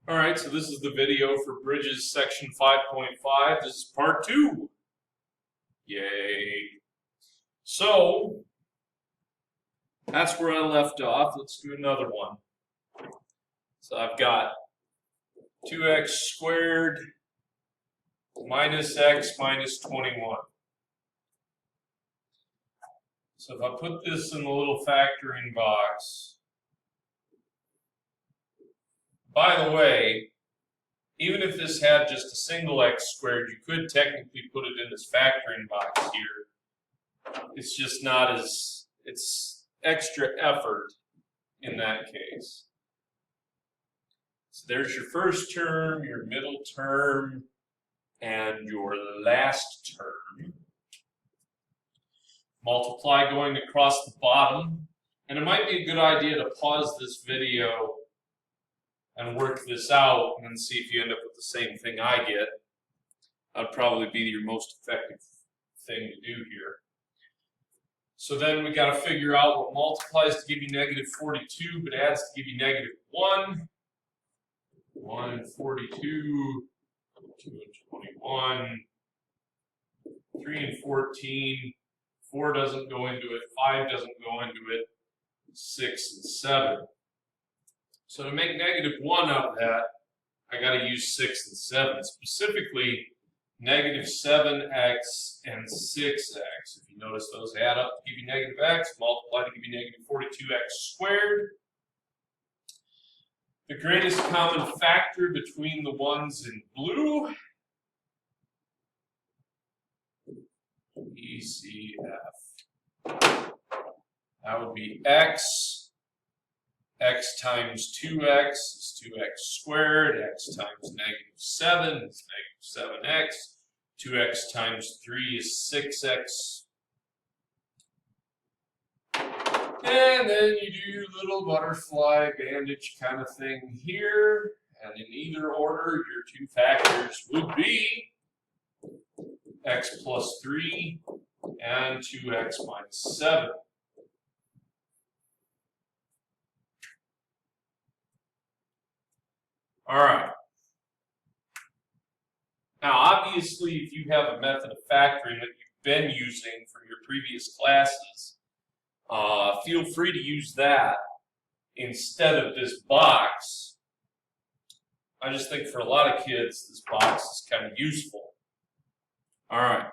All right, so this is the video for Bridges section 5.5. This is part 2. Yay. So, that's where I left off. Let's do another one. So I've got 2x squared minus x minus 21. So if I put this in the little factoring box, by the way, even if this had just a single x squared, you could technically put it in this factoring box here. It's just not as, it's extra effort in that case. So there's your first term, your middle term, and your last term. Multiply going across the bottom. And it might be a good idea to pause this video and work this out and then see if you end up with the same thing I get. That'd probably be your most effective thing to do here. So then we got to figure out what multiplies to give you negative 42 but adds to give you negative 1. 1 and 42, 2 and 21, 3 and 14, 4 doesn't go into it, 5 doesn't go into it, 6 and 7. So to make negative 1 out of that, I got to use 6 and 7. Specifically, negative 7x and 6x. If you notice, those add up to give you negative x, multiply to give you negative 42x squared. The greatest common factor between the ones in blue, ECF. That would be x. X times 2x is 2x squared. X times negative 7 is negative 7x. 2x times 3 is 6x. And then you do little butterfly bandage kind of thing here. And in either order, your two factors would be x plus 3 and 2x minus 7. All right. Now, obviously, if you have a method of factoring that you've been using from your previous classes, feel free to use that instead of this box. I just think for a lot of kids, this box is kind of useful. All right.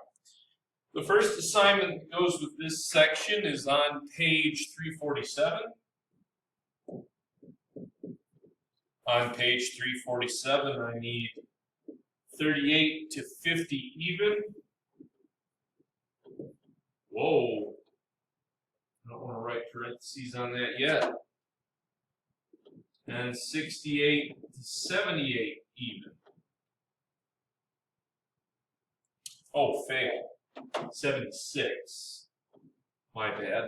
The first assignment that goes with this section is on page 347. On page 347, I need 38 to 50 even. Whoa. I don't want to write parentheses on that yet. And 68 to 78 even. Oh, fail. 76. My bad.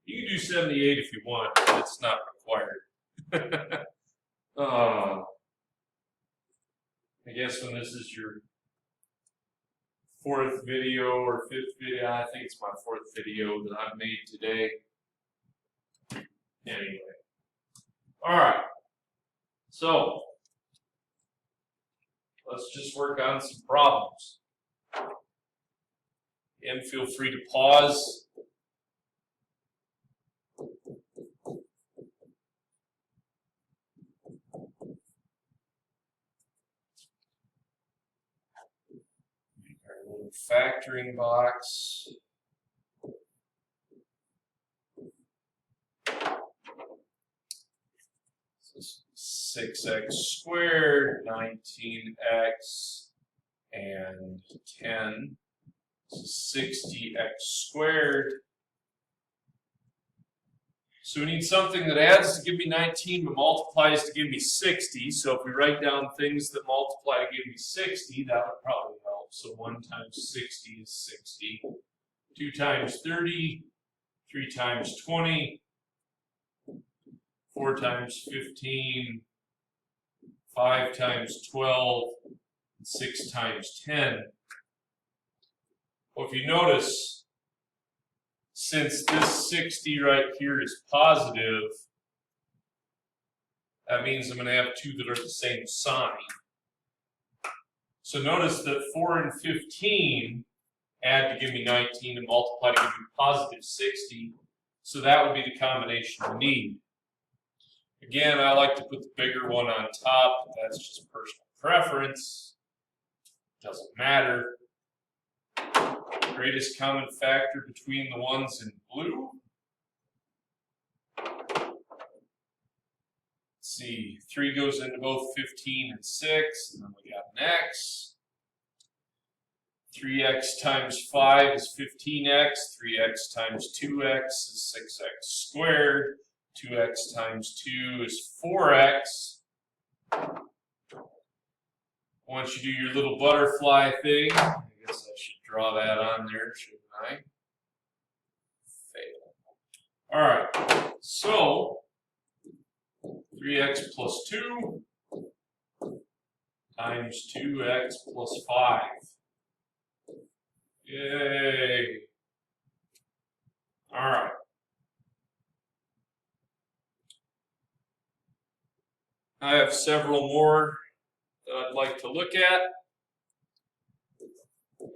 You can do 78 if you want, but it's not required. I guess when this is your fourth video or fifth video, I think it's my fourth video that I've made today. Anyway. All right. So, let's just work on some problems. And feel free to pause. Factoring box. So 6x squared, 19x, and 10. So 60x squared. So we need something that adds to give me 19 but multiplies to give me 60. So if we write down things that multiply to give me 60, that would probably help. So 1 times 60 is 60. 2 times 30, 3 times 20, 4 times 15, 5 times 12, and 6 times 10. Well, if you notice, since this 60 right here is positive, That means I'm going to have two that are the same sign. So notice that 4 and 15 add to give me 19 and multiply to give me positive 60. So that would be the combination we need. Again, I like to put the bigger one on top. That's just personal preference. Doesn't matter. Greatest common factor between the ones in blue. Let's see, 3 goes into both 15 and 6, and then we got an x. 3x times 5 is 15x, 3x times 2x is 6x squared, 2x times 2 is 4x. Once you do your little butterfly thing, I guess I should draw that on there, shouldn't I? Fail. All right, so 3x plus 2 times 2x plus 5. Yay! All right. I have several more that I'd like to look at.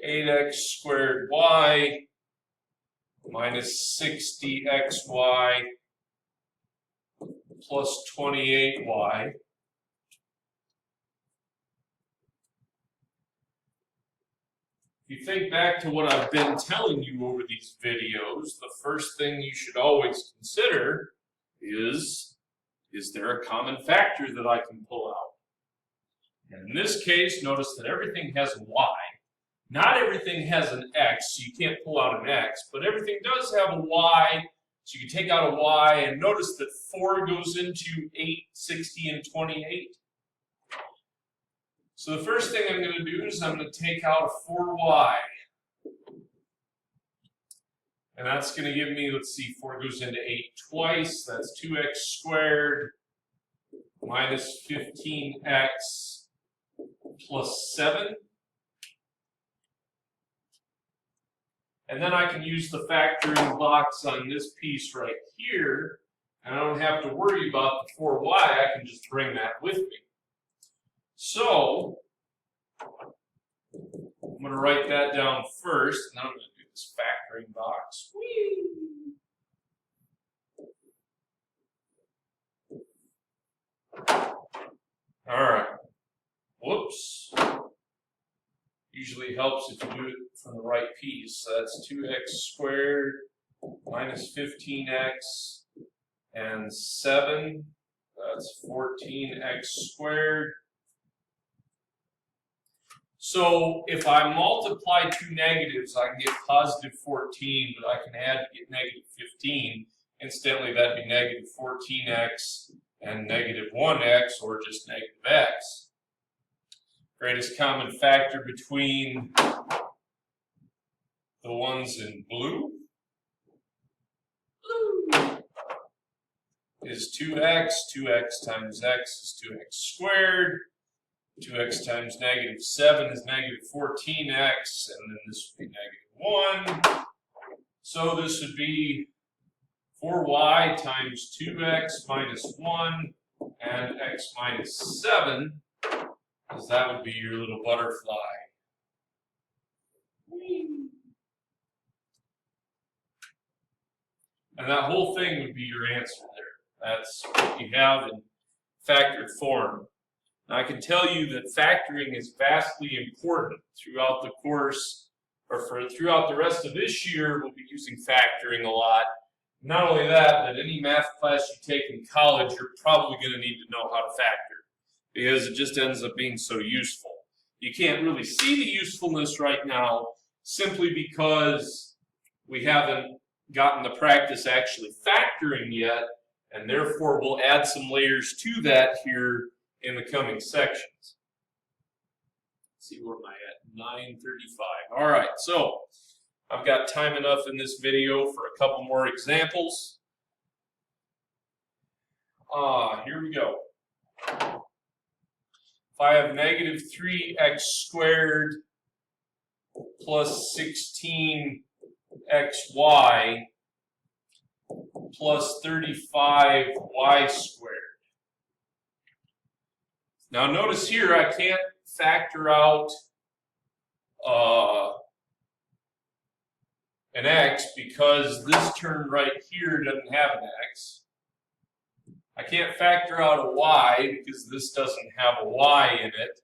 8x squared y minus 60xy plus 28y. If you think back to what I've been telling you over these videos, the first thing you should always consider is there a common factor that I can pull out? And in this case, notice that everything has a y. Not everything has an x, so you can't pull out an x, but everything does have a y, so you can take out a y, and notice that 4 goes into 8, 60, and 28. So the first thing I'm going to do is I'm going to take out a 4y. And that's going to give me, let's see, 4 goes into 8 twice. That's 2x squared minus 15x plus 7. And then I can use the factoring box on this piece right here, and I don't have to worry about the 4y. I can just bring that with me. So I'm going to write that down first, and then I'm going to do this factoring box. Whee! All right. Whoops. Usually helps if you do it from the right piece. So that's 2x squared minus 15x and 7. That's 14x squared. So if I multiply two negatives, I can get positive 14, but I can add to get negative 15. Incidentally, that'd be negative 14x and negative 1x, or just negative x. Greatest common factor between the ones in blue is 2x. 2x times x is 2x squared. 2x times negative 7 is negative 14x, and then this would be negative 1. So this would be 4y times 2x minus 1 and x minus 7, because that would be your little butterfly. And that whole thing would be your answer there. That's what you have in factored form. Now, I can tell you that factoring is vastly important throughout the course, or throughout the rest of this year. We'll be using factoring a lot. Not only that, but any math class you take in college, you're probably going to need to know how to factor, because it just ends up being so useful. You can't really see the usefulness right now simply because we haven't gotten the practice actually factoring yet, and therefore we'll add some layers to that here in the coming sections. Let's see, where am I at? 9:35. All right, so I've got time enough in this video for a couple more examples. Here we go. If I have negative 3x squared plus 16xy plus 35y squared. Now notice here I can't factor out an x because this term right here doesn't have an x. I can't factor out a y because this doesn't have a y in it.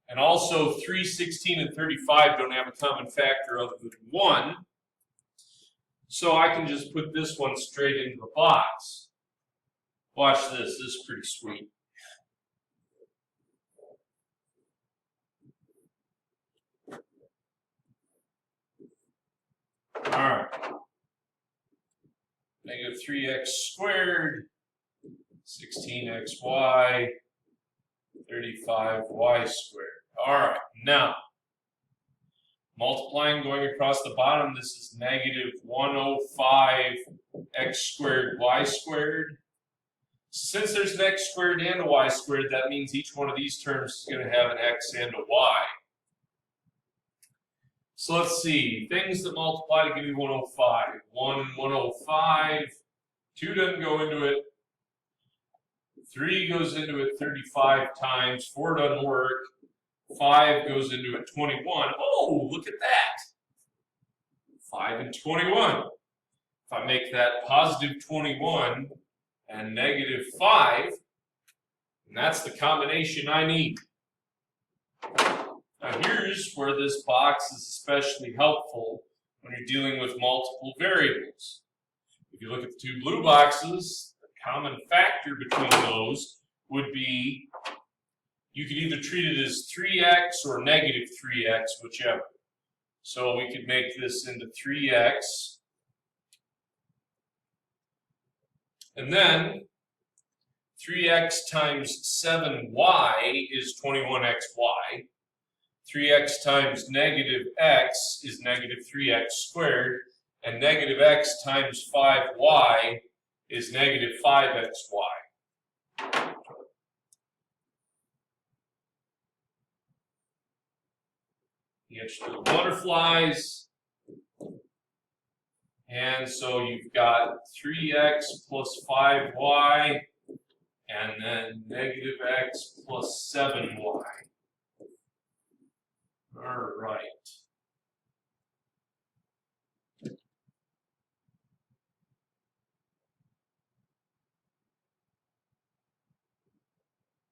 And also 3, 16, and 35 don't have a common factor other than 1. So I can just put this one straight into the box. Watch this, this is pretty sweet. All right. Negative 3x squared, 16xy, 35y squared. All right, now, multiplying going across the bottom, this is negative 105x squared y squared. Since there's an x squared and a y squared, that means each one of these terms is going to have an x and a y. So let's see, things that multiply to give you 105. 1 and 105, 2 doesn't go into it, 3 goes into it 35 times, 4 doesn't work, 5 goes into it 21. Oh, look at that! 5 and 21. If I make that positive 21 and negative 5, and that's the combination I need. Now here's where this box is especially helpful when you're dealing with multiple variables. If you look at the two blue boxes, the common factor between those would be, you could either treat it as 3x or negative 3x, whichever. So we could make this into 3x. And then 3x times 7y is 21xy. 3x times negative x is negative 3x squared, and negative x times 5y is negative 5xy. You get your little butterflies, and so you've got 3x plus 5y, and then negative x plus 7y. All right.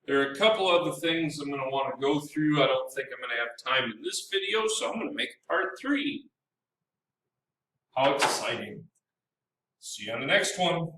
There are a couple other things I'm going to want to go through. I don't think I'm going to have time in this video, so I'm going to make it part 3. How exciting. See you on the next one.